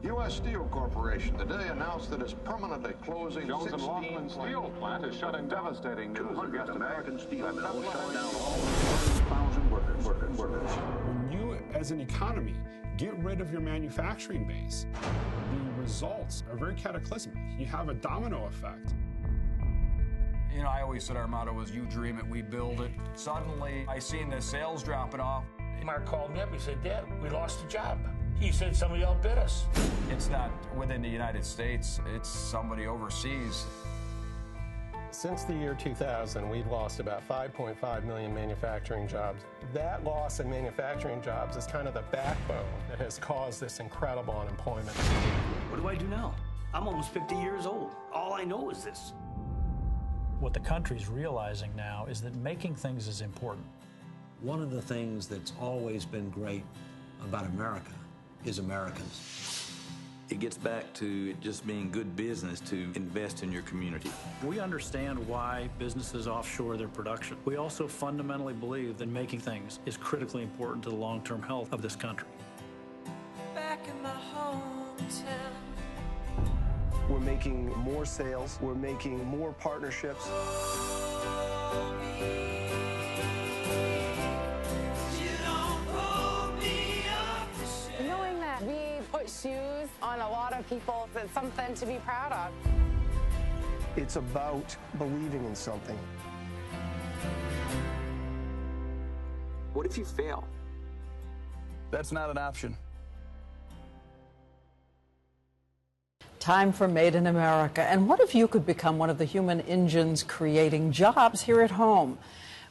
U.S. Steel Corporation today announced that it's permanently closing Jones and Laughlin steel plant is shutting devastating news. 200 American steel mills shut down all 1,000 workers. When you, as an economy, get rid of your manufacturing base, the results are very cataclysmic. You have a domino effect. You know, I always said our motto was, you dream it, we build it. Suddenly, I seen the sales dropping off. Mark called me up, he said, Dad, we lost a job. He said somebody outbid us. It's not within the United States, it's somebody overseas. Since the year 2000, we've lost about 5.5 million manufacturing jobs. That loss in manufacturing jobs is kind of the backbone that has caused this incredible unemployment. What do I do now? I'm almost 50 years old. All I know is this. What the country's realizing now is that making things is important. One of the things that's always been great about America is Americans. It gets back to it just being good business to invest in your community. We understand why businesses offshore their production. We also fundamentally believe that making things is critically important to the long-term health of this country. Back in my hometown. We're making more sales. We're making more partnerships. Knowing that we put shoes on a lot of people, it's something to be proud of. It's about believing in something. What if you fail? That's not an option. Time for Made in America. And what if you could become one of the human engines creating jobs here at home?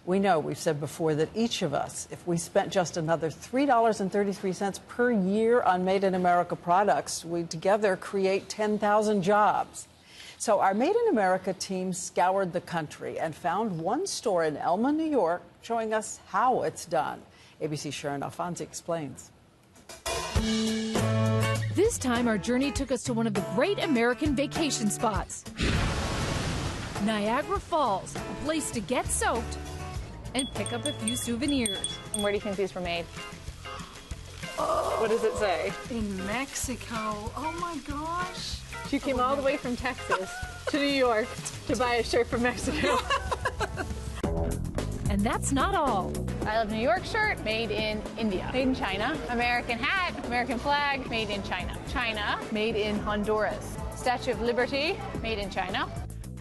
We know, we've said before, that each of us, if we spent just another $3.33 per year on Made in America products, we'd together create 10,000 jobs. So our Made in America team scoured the country and found one store in Elma, New York, showing us how it's done. ABC's Sharon Alfonsi explains. This time, our journey took us to one of the great American vacation spots. Niagara Falls, a place to get soaked and pick up a few souvenirs. Where do you think these were made? What does it say? In Mexico. Oh my gosh. She came all the way from Texas to New York to buy a shirt from Mexico. And that's not all. I Love New York shirt, made in India. Made in China. American hat, American flag, made in China. China, made in Honduras. Statue of Liberty, made in China.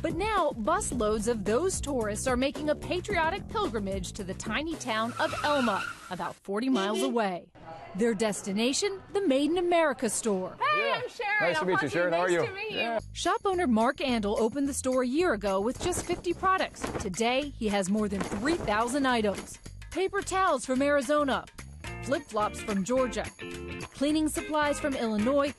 But now, busloads of those tourists are making a patriotic pilgrimage to the tiny town of Elma, about 40 miles away. Their destination, the Made in America store. Hey, I'm Sharon. Nice to meet you, Sharon. How are you? Nice to meet you. Shop owner Mark Andel opened the store a year ago with just 50 products. Today, he has more than 3,000 items. Paper towels from Arizona, flip-flops from Georgia, cleaning supplies from Illinois,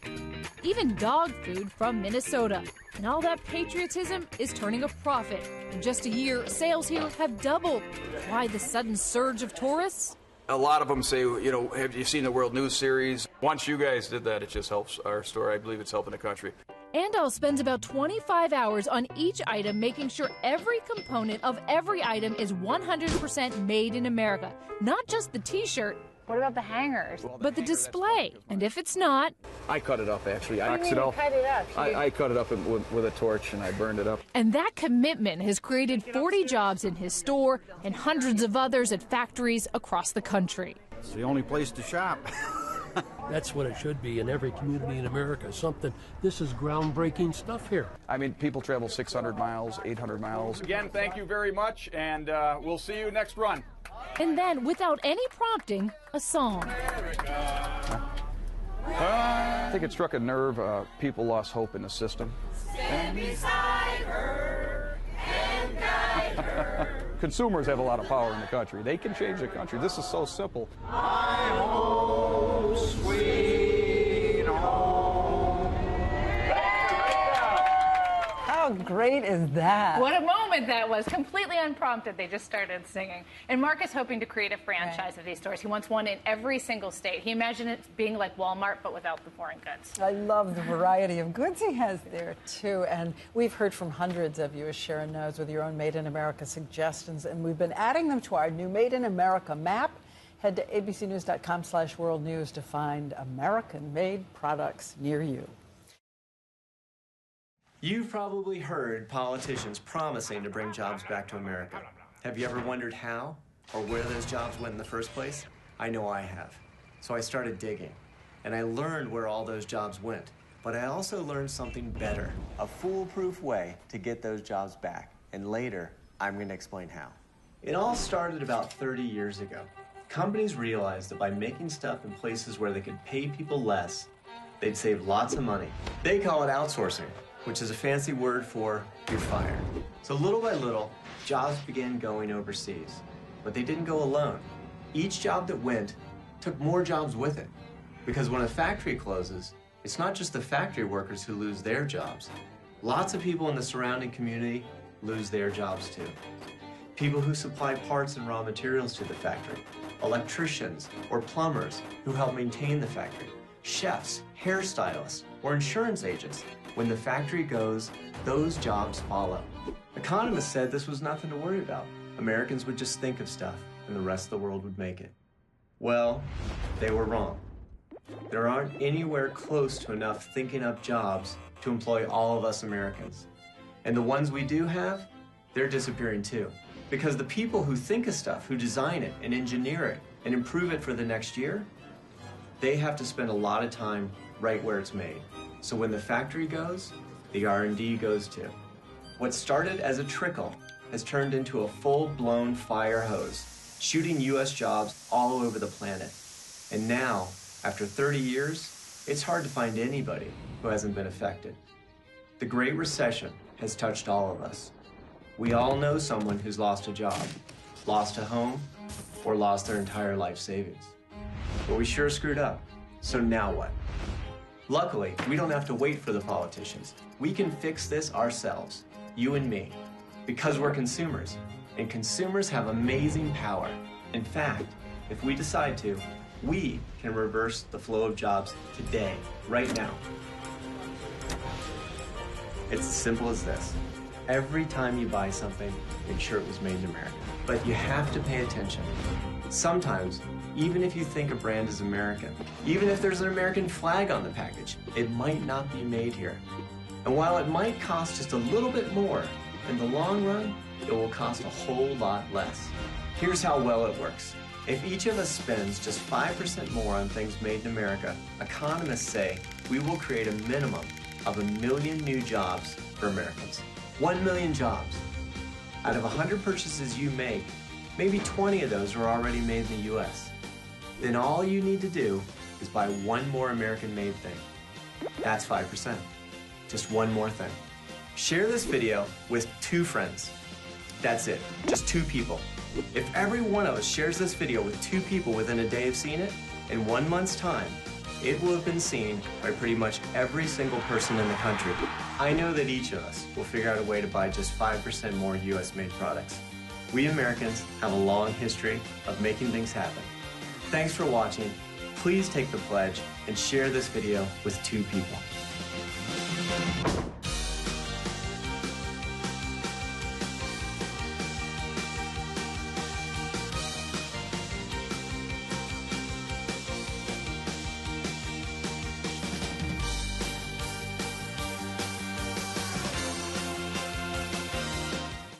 even dog food from Minnesota. And all that patriotism is turning a profit. In just a year, sales here have doubled. Why the sudden surge of tourists? A lot of them say, you know, have you seen the World News series? Once you guys did that, it just helps our store. I believe it's helping the country. Andal spends about 25 hours on each item, making sure every component of every item is 100% made in America. Not just the T-shirt. What about the hangers? But the display. And if it's not... I cut it up, actually. What do you mean you cut it up? I cut it up with a torch, and I burned it up. And that commitment has created 40 jobs in his store and hundreds of others at factories across the country. It's the only place to shop. That's what it should be in every community in America. This is groundbreaking stuff here. I mean, people travel 600 miles, 800 miles. Again, thank you very much, and we'll see you next run. And then, without any prompting, a song. I think it struck a nerve. People lost hope in the system. Stand beside her and guide her. Consumers have a lot of power in the country. They can change the country. This is so simple. My home, sweet home. How great is that? What a moment that was. Completely unprompted, they just started singing. And Mark is hoping to create a franchise of these stores. He wants one in every single state. He imagined it being like Walmart, but without the foreign goods. I love the variety of goods he has there, too. And we've heard from hundreds of you, as Sharon knows, with your own Made in America suggestions. And we've been adding them to our new Made in America map. Head to abcnews.com/worldnews to find American-made products near you. You've probably heard politicians promising to bring jobs back to America. Have you ever wondered how or where those jobs went in the first place? I know I have. So I started digging, and I learned where all those jobs went. But I also learned something better, a foolproof way to get those jobs back. And later, I'm going to explain how. It all started about 30 years ago. Companies realized that by making stuff in places where they could pay people less, they'd save lots of money. They call it outsourcing, which is a fancy word for you're fired. So little by little, jobs began going overseas. But they didn't go alone. Each job that went took more jobs with it. Because when a factory closes, it's not just the factory workers who lose their jobs. Lots of people in the surrounding community lose their jobs too. People who supply parts and raw materials to the factory, electricians or plumbers who help maintain the factory, chefs, hairstylists, or insurance agents. When the factory goes, those jobs follow. Economists said this was nothing to worry about. Americans would just think of stuff and the rest of the world would make it. Well, they were wrong. There aren't anywhere close to enough thinking up jobs to employ all of us Americans. And the ones we do have, they're disappearing too. Because the people who think of stuff, who design it and engineer it and improve it for the next year, they have to spend a lot of time right where it's made. So when the factory goes, the R&D goes too. What started as a trickle has turned into a full-blown fire hose, shooting U.S. jobs all over the planet. And now, after 30 years, it's hard to find anybody who hasn't been affected. The Great Recession has touched all of us. We all know someone who's lost a job, lost a home, or lost their entire life savings. But we sure screwed up. So now what? Luckily, we don't have to wait for the politicians. We can fix this ourselves, you and me, because we're consumers, and consumers have amazing power. In fact, if we decide to, we can reverse the flow of jobs today, right now. It's as simple as this. Every time you buy something, make sure it was made in America. But you have to pay attention. Sometimes, even if you think a brand is American, even if there's an American flag on the package, it might not be made here. And while it might cost just a little bit more, in the long run, it will cost a whole lot less. Here's how well it works. If each of us spends just 5% more on things made in America, economists say we will create a minimum of 1 million new jobs for Americans. 1 million jobs. Out of 100 purchases you make, maybe 20 of those are already made in the U.S. Then all you need to do is buy one more American-made thing. That's 5%. Just one more thing. Share this video with 2 friends. That's it, just 2 people. If every one of us shares this video with 2 people within a day of seeing it, in 1 month's time, it will have been seen by pretty much every single person in the country. I know that each of us will figure out a way to buy just 5% more US-made products. We Americans have a long history of making things happen. Thanks for watching. Please take the pledge and share this video with 2 people.